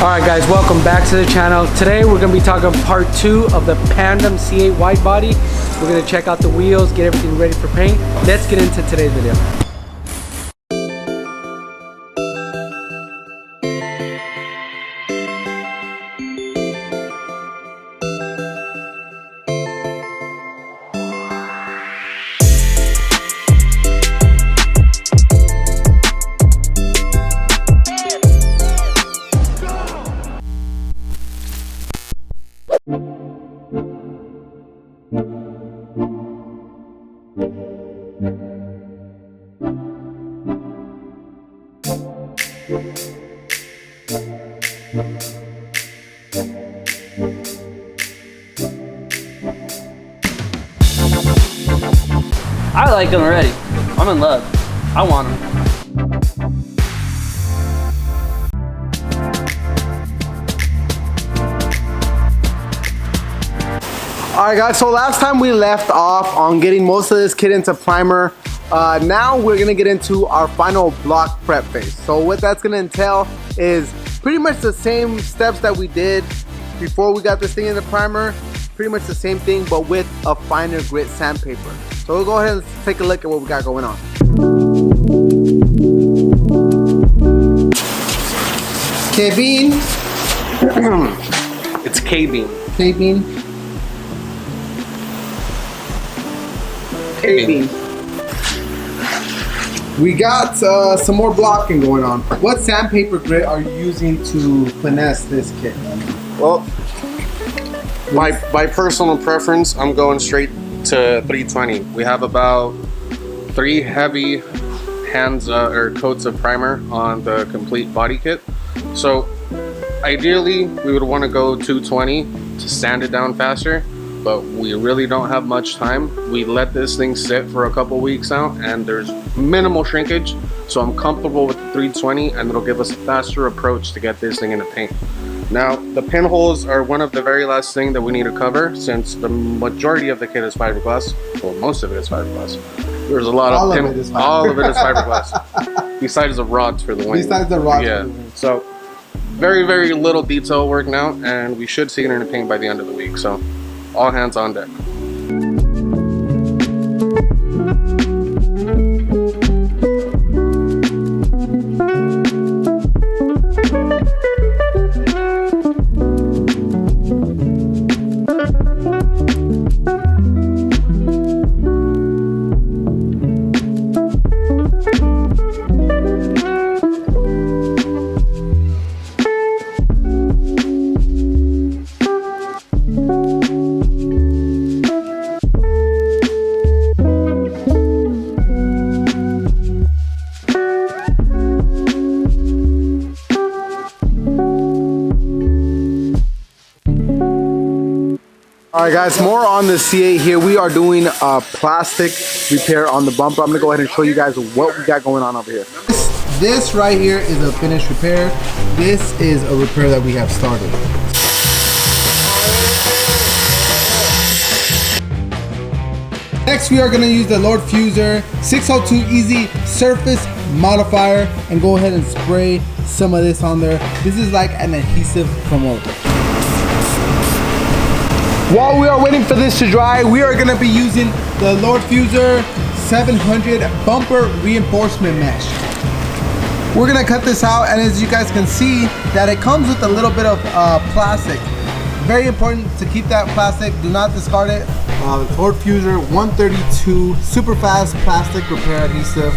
Alright guys, welcome back to the channel. Today we're going to be talking part 2 of the Pandem C8 wide body. We're going to check out the wheels, get everything ready for paint. Let's get into today's video. I like him already. I'm in love. I want him. Alright guys, so last time we left off on getting most of this kit into primer. Now we're gonna get into our final block prep phase. So what that's gonna entail is pretty much the same steps that we did before we got this thing into primer. Pretty much the same thing, but with a finer grit sandpaper. So we'll go ahead and take a look at what we got going on. K-Bean. It's K-Bean. K-Bean. K-Bean. We got some more blocking going on. What sandpaper grit are you using to finesse this kit? Well, by personal preference, I'm going straight to 320. We have about 3 heavy hands or coats of primer on the complete body kit. So ideally, we would want to go 220 to sand it down faster, but we really don't have much time. We let this thing sit for a couple weeks out and there's minimal shrinkage, so I'm comfortable with the 320 and it'll give us a faster approach to get this thing into paint. Now, the pinholes are one of the very last thing that we need to cover, since the majority of the kit is fiberglass. Well, most of it is fiberglass. There's a lot all of of it is fiberglass. Besides the rods for the wing. Besides the rods. Yeah. So very, very little detail work now, and we should see it in the paint by the end of the week. So all hands on deck. Alright guys, more on the C8 here. We are doing a plastic repair on the bumper. I'm going to go ahead and show you guys what we got going on over here. This right here is a finished repair. This is a repair that we have started. Next we are going to use the Lord Fuser 602 Easy Surface Modifier and go ahead and spray some of this on there. This is like an adhesive promoter. While we are waiting for this to dry, we are going to be using the Lord Fuser 700 Bumper Reinforcement Mesh. We're going to cut this out, and as you guys can see, that it comes with a little bit of plastic. Very important to keep that plastic. Do not discard it. Lord Fuser 132 super fast plastic repair adhesive.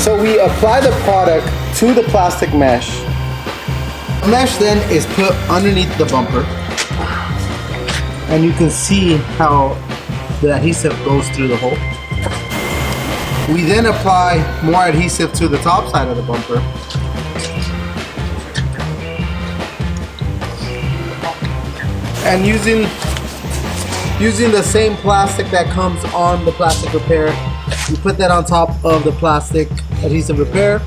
So we apply the product to the plastic mesh. The mesh then is put underneath the bumper. And you can see how the adhesive goes through the hole. We then apply more adhesive to the top side of the bumper. And using the same plastic that comes on the plastic repair, we put that on top of the plastic adhesive repair,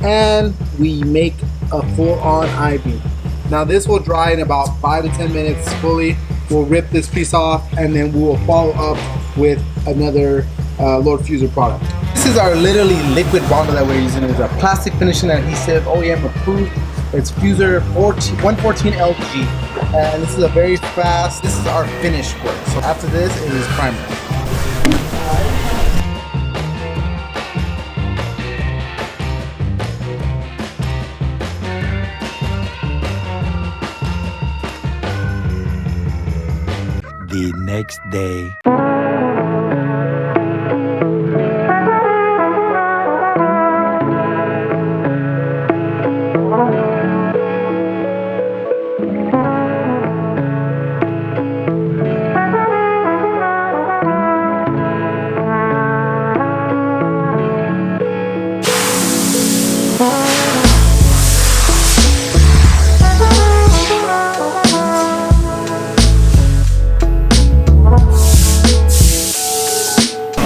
and we make a full-on I-beam. Now this will dry in about 5 to 10 minutes fully. We'll rip this piece off and then we will follow up with another Lord Fuser product. This is our literally liquid bonder that we're using. It's a plastic finishing adhesive, OEM approved. It's Fuser 114 LG, and this is a very fast. This is our finish work. So after this, it is primer. The next day.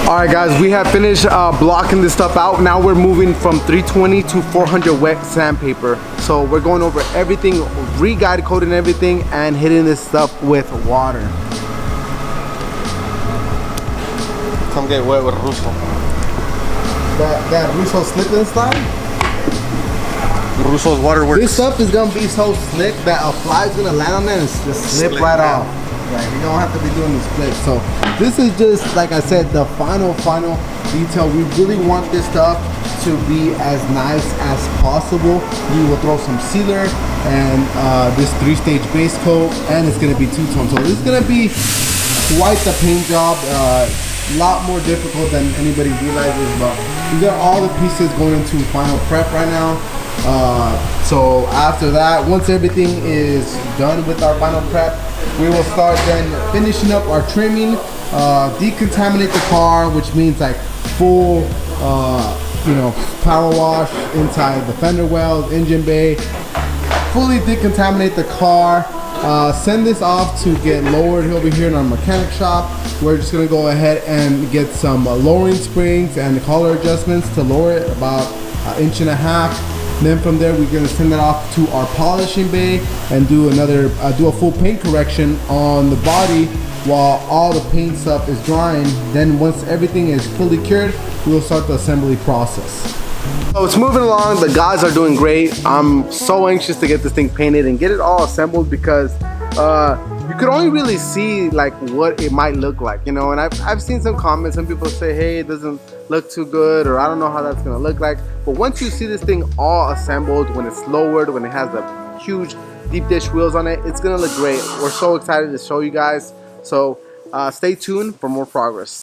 All right, guys, we have finished blocking this stuff out. Now we're moving from 320 to 400 wet sandpaper. So we're going over everything, re-guide coating everything, and hitting this stuff with water. Come get wet with Russo. That Russo slip-in slide? Russo's waterworks. This stuff is gonna be so slick that a fly's gonna land on it and just slip right off. Like, you don't have to be doing the split. So this is just, like I said, the final detail. We really want this stuff to be as nice as possible. We will throw some sealer and this 3-stage base coat, and it's gonna be two-tone. So this is gonna be quite the paint job. A lot more difficult than anybody realizes, but we got all the pieces going into final prep right now. So after that, once everything is done with our final prep, we will start then finishing up our trimming, decontaminate the car, which means like full, power wash inside the fender wells, engine bay, fully decontaminate the car, send this off to get lowered over here in our mechanic shop. We're just gonna go ahead and get some lowering springs and collar adjustments to lower it about 1.5 inches. Then from there, we're gonna send that off to our polishing bay and do a full paint correction on the body while all the paint stuff is drying. Then once everything is fully cured, we will start the assembly process. So it's moving along. The guys are doing great. I'm so anxious to get this thing painted and get it all assembled because you could only really see like what it might look like, and I've seen some comments. Some people say, hey, it doesn't look too good, or I don't know how that's gonna look like. But once you see this thing all assembled, when it's lowered, when it has the huge deep dish wheels on it, it's gonna look great. We're so excited to show you guys. So stay tuned for more progress.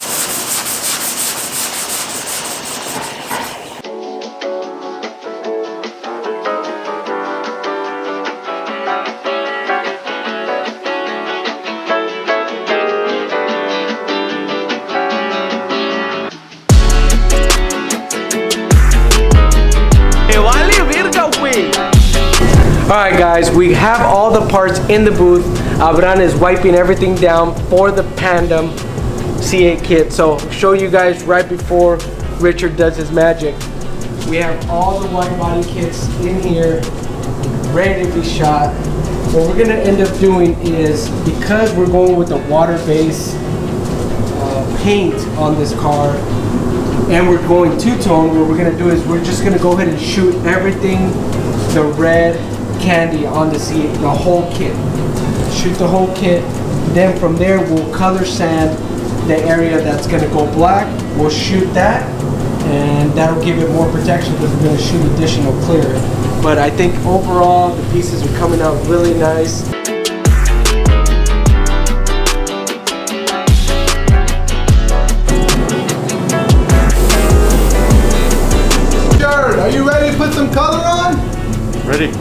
Alright guys, we have all the parts in the booth. Abraham is wiping everything down for the Pandem C8 kit. So show you guys right before Richard does his magic. We have all the wide body kits in here, ready to be shot. What we're gonna end up doing is, because we're going with the water-based paint on this car, and we're going two-tone, what we're gonna do is we're just gonna go ahead and shoot everything, the red candy on the C8, the whole kit. Shoot the whole kit. Then from there we'll color sand the area that's gonna go black. We'll shoot that, and that'll give it more protection because we're gonna shoot additional clear. But I think overall the pieces are coming out really nice. Jared, are you ready to put some color on? Ready?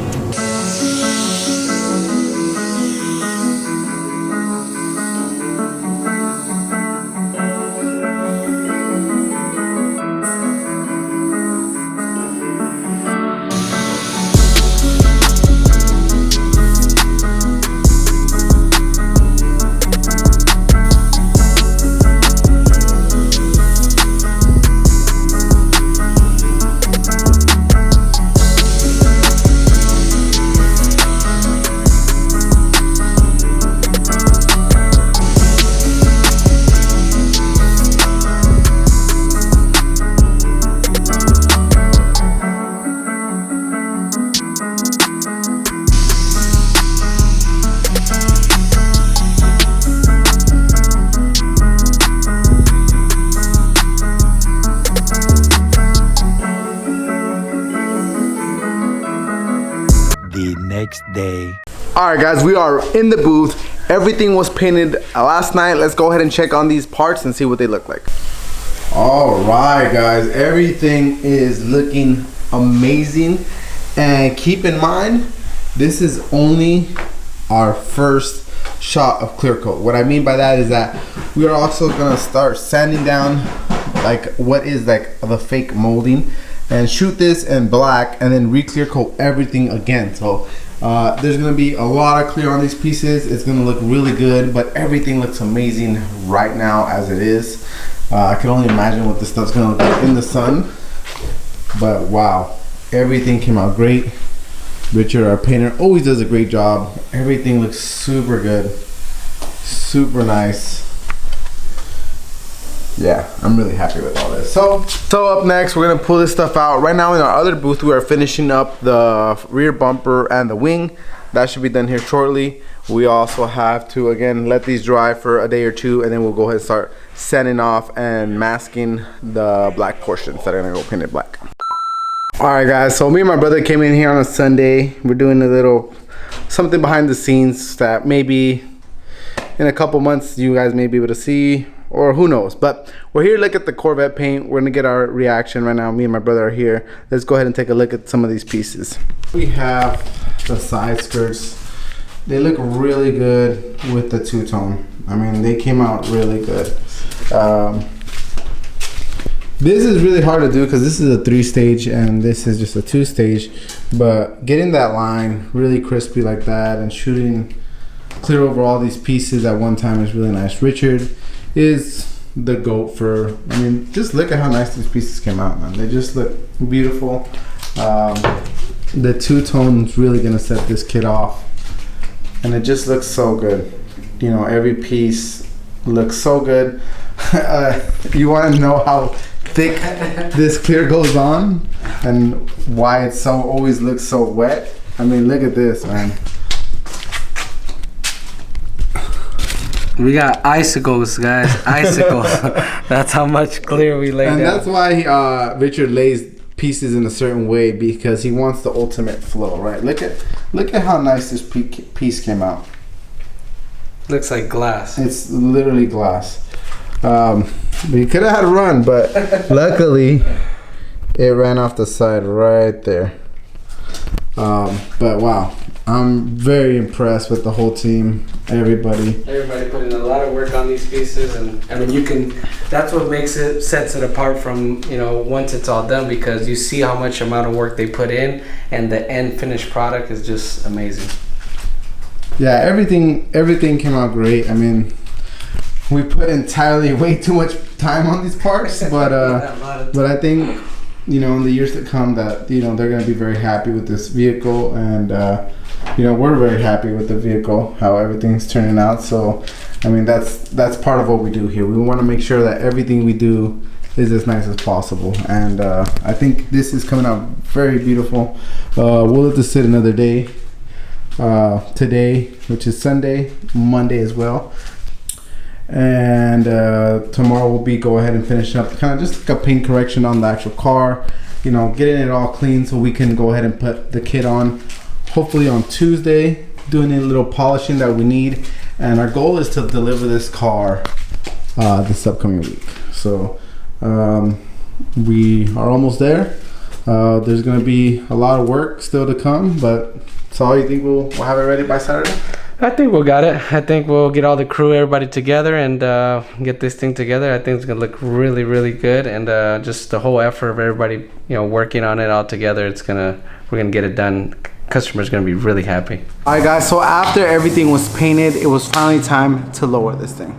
next day. All right, guys, we are in the booth. Everything was painted last night. Let's go ahead and check on these parts and see what they look like. All right, guys, everything is looking amazing. And keep in mind, this is only our first shot of clear coat. What I mean by that is that we are also gonna start sanding down like what is like the fake molding and shoot this in black and then re-clear coat everything again. So there's gonna be a lot of clear on these pieces. It's gonna look really good, but everything looks amazing right now as it is. I can only imagine what this stuff's gonna look like in the sun, but wow, everything came out great. Richard, our painter, always does a great job. Everything looks super good, super nice. Yeah, I'm really happy with all this. So up next, we're gonna pull this stuff out. Right now in our other booth, we are finishing up the rear bumper and the wing. That should be done here shortly. We also have to, again, let these dry for a day or two, and then we'll go ahead and start sanding off and masking the black portions that are gonna go painted black. All right, guys, so me and my brother came in here on a Sunday. We're doing a little something behind the scenes that maybe in a couple months you guys may be able to see, or who knows. But we're here to look at the Corvette paint. We're gonna get our reaction right now. Me and my brother are here. Let's go ahead and take a look at some of these pieces. We have the side skirts. They look really good with the two-tone. I mean, they came out really good. This is really hard to do because this is a 3-stage and this is just a 2-stage. But getting that line really crispy like that and shooting clear over all these pieces at one time is really nice. Richard is the GOAT for, I mean, just look at how nice these pieces came out, man. They just look beautiful. The two-tone is really gonna set this kit off. And it just looks so good. You know, every piece looks so good. You wanna know how thick this clear goes on and why it so always looks so wet? I mean, look at this, man. We got icicles, guys. Icicles. That's how much clear we laid down. And that's why Richard lays pieces in a certain way, because he wants the ultimate flow, right? Look at how nice this piece came out. Looks like glass. It's literally glass. We could have had a run, but luckily it ran off the side right there. But wow, I'm very impressed with the whole team, everybody put in a lot of work on these pieces, and I mean, that's what sets it apart from, you know, once it's all done, because you see how much amount of work they put in, and the end finished product is just amazing. Yeah, everything came out great. I mean, we put entirely way too much time on these parts, but I think, you know, in the years to come, that, you know, they're going to be very happy with this vehicle, and you know, we're very happy with the vehicle, how everything's turning out. So I mean, that's part of what we do here. We want to make sure that everything we do is as nice as possible, and I think this is coming out very beautiful. We'll let this sit another day, today, which is Sunday, Monday as well. And tomorrow we'll go ahead and finish up kind of just like a paint correction on the actual car, you know, getting it all clean so we can go ahead and put the kit on hopefully on Tuesday, doing a little polishing that we need, and our goal is to deliver this car this upcoming week. So we are almost there. There's gonna be a lot of work still to come, but so you think we'll have it ready by Saturday? I think we'll got it. I think we'll get all the crew, everybody together, and get this thing together. I think it's gonna look really, really good, and just the whole effort of everybody, you know, working on it all together. We're gonna get it done. Customer's gonna be really happy. All right, guys. So after everything was painted, it was finally time to lower this thing.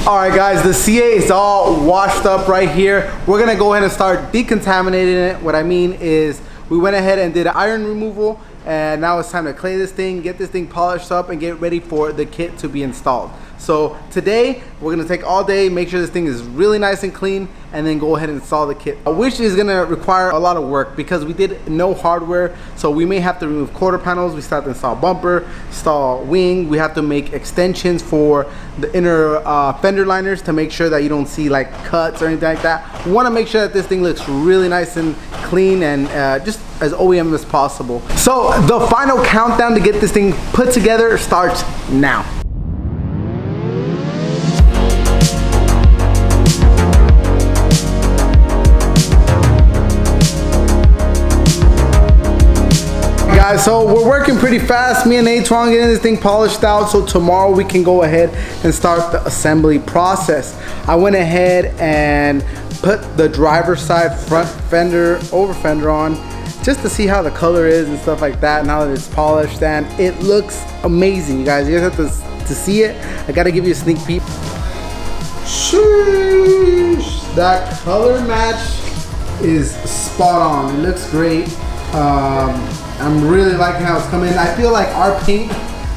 All right, guys, the CA is all washed up right here. We're gonna go ahead and start decontaminating it. What I mean is we went ahead and did iron removal, and now it's time to clay this thing, get this thing polished up, and get ready for the kit to be installed. So today, we're gonna take all day, make sure this thing is really nice and clean, and then go ahead and install the kit, which is gonna require a lot of work because we did no hardware. So we may have to remove quarter panels, we still have to install bumper, install wing, we have to make extensions for the inner fender liners to make sure that you don't see like cuts or anything like that. We wanna make sure that this thing looks really nice and clean and just as OEM as possible. So the final countdown to get this thing put together starts now. Guys, so we're working pretty fast. Me and Antoine getting this thing polished out so tomorrow we can go ahead and start the assembly process. I went ahead and put the driver's side front fender over fender on just to see how the color is and stuff like that now that it's polished, and it looks amazing. You guys have to see it. I gotta give you a sneak peek. Sheesh, that color match is spot on. It looks great. I'm really liking how it's coming in. I feel like our paint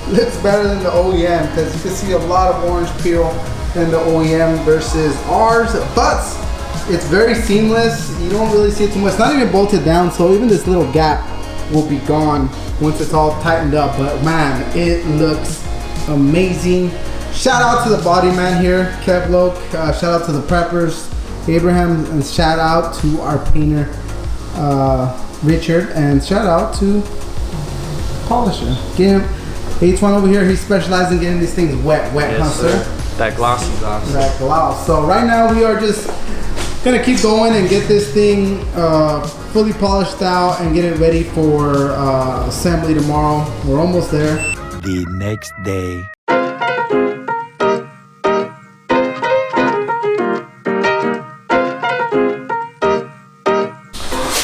looks better than the OEM because you can see a lot of orange peel in the OEM versus ours, but it's very seamless. You don't really see it too much. It's not even bolted down, so even this little gap will be gone once it's all tightened up. But man, it looks amazing. Shout out to the body man here, Kevloke. Shout out to the preppers, Abraham, and shout out to our painter, Richard, and shout out to Polisher. Get him, H1 over here, he specializes in getting these things wet, Yes, huh, sir? That glossy gloss. That gloss. So right now we are just gonna keep going and get this thing fully polished out and get it ready for assembly tomorrow. We're almost there. The next day.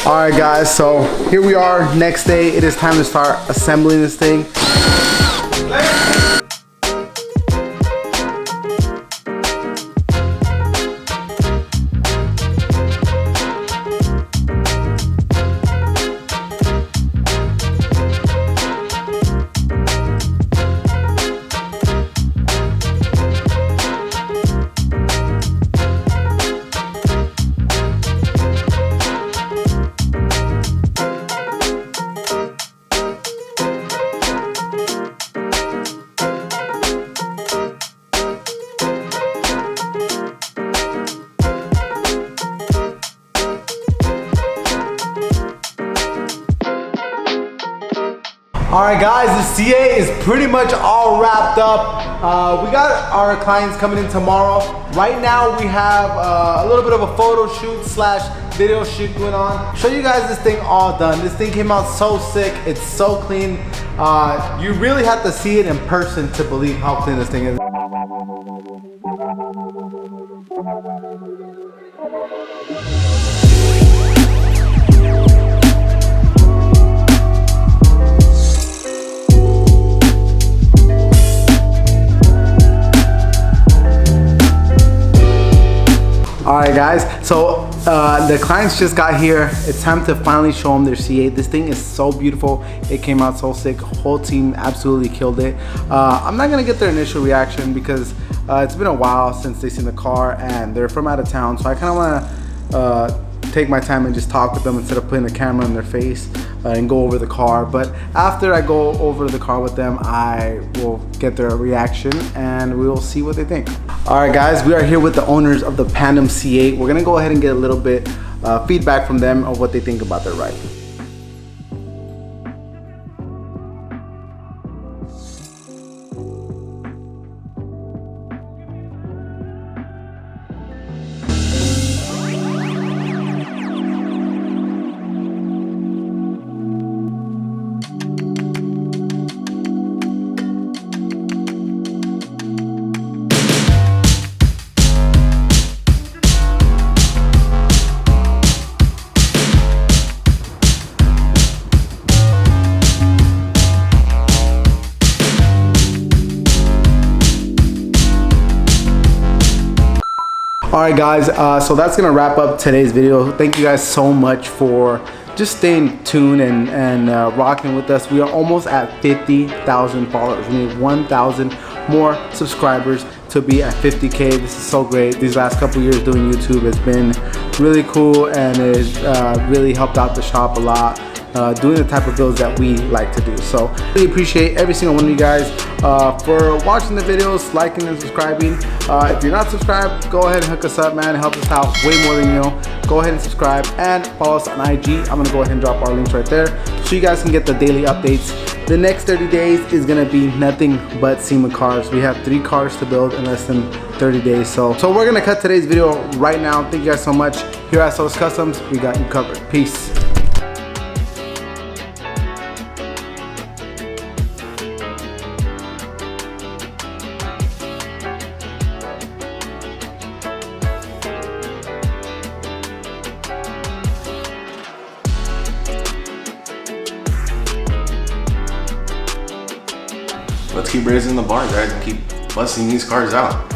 All right, guys, so here we are, next day. It is time to start assembling this thing. All right, guys, the CA is pretty much all wrapped up. We got our clients coming in tomorrow. Right now, we have a little bit of a photo shoot / video shoot going on. Show you guys this thing all done. This thing came out so sick. It's so clean. You really have to see it in person to believe how clean this thing is. All right, guys, so the clients just got here. It's time to finally show them their CA. This thing is so beautiful. It came out so sick. Whole team absolutely killed it. I'm not gonna get their initial reaction because it's been a while since they've seen the car and they're from out of town. So I kind of wanna take my time and just talk with them instead of putting the camera in their face and go over the car. But after I go over the car with them, I will get their reaction and we will see what they think. All right, guys, we are here with the owners of the Pandem C8. We're gonna go ahead and get a little bit feedback from them of what they think about their ride. right, guys, so that's gonna wrap up today's video. Thank you guys so much for just staying tuned and rocking with us. We are almost at 50,000 followers. We need 1,000 more subscribers to be at 50K. This is so great. These last couple years doing YouTube has been really cool, and it's really helped out the shop a lot, doing the type of builds that we like to do. So really appreciate every single one of you guys for watching the videos, liking and subscribing. If you're not subscribed, go ahead and hook us up, man. It helps us out way more than you know. Go ahead and subscribe and follow us on IG. I'm gonna go ahead and drop our links right there so you guys can get the daily updates. The next 30 days is gonna be nothing but SEMA cars. We have 3 cars to build in less than 30 days. So we're gonna cut today's video right now. Thank you guys so much. Here at Solis Customs, we got you covered. Peace. Let's keep raising the bar, guys, and keep busting these cars out.